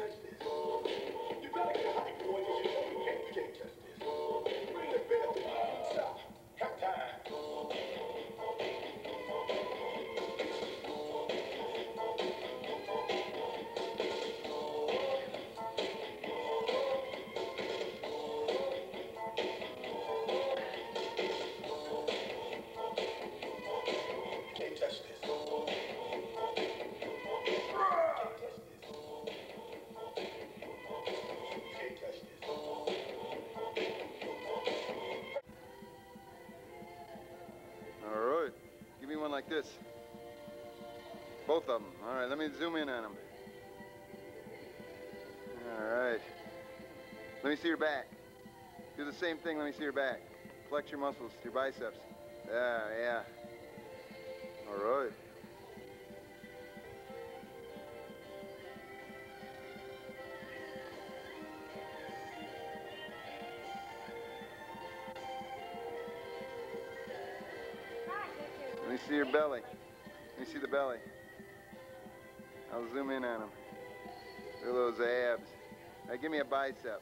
touch this. You better get hype, boy, because you know you can't touch this. Ring the bell. Stop. Count time. Can't touch this. Alright, give me one like this. Both of them. Alright, let me zoom in on them. Alright. Let me see your back. Do the same thing, let me see your back. Flex your muscles, your biceps. Yeah. Alright. Let me see your belly. Let me see the belly. I'll zoom in on them. Look at those abs. Now give me a bicep.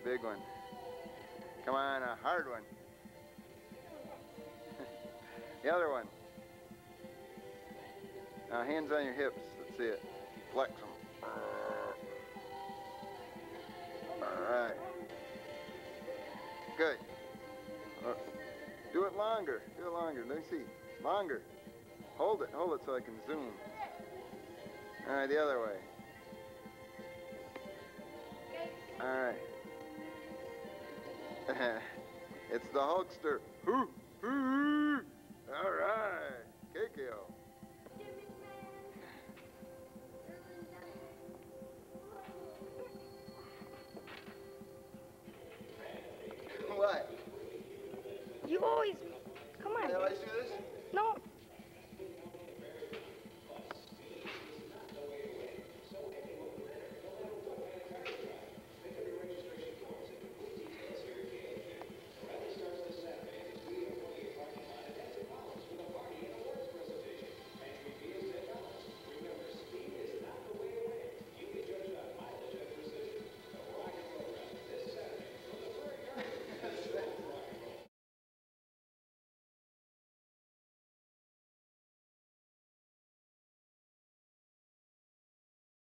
Big one. Come on, a hard one. The other one. Now hands on your hips. Let's see it. Flex them. Alright. Good. Do it longer. Do it longer. Let me see. Longer. Hold it so I can zoom. Alright, the other way. Alright. It's the Hulkster. Whoo!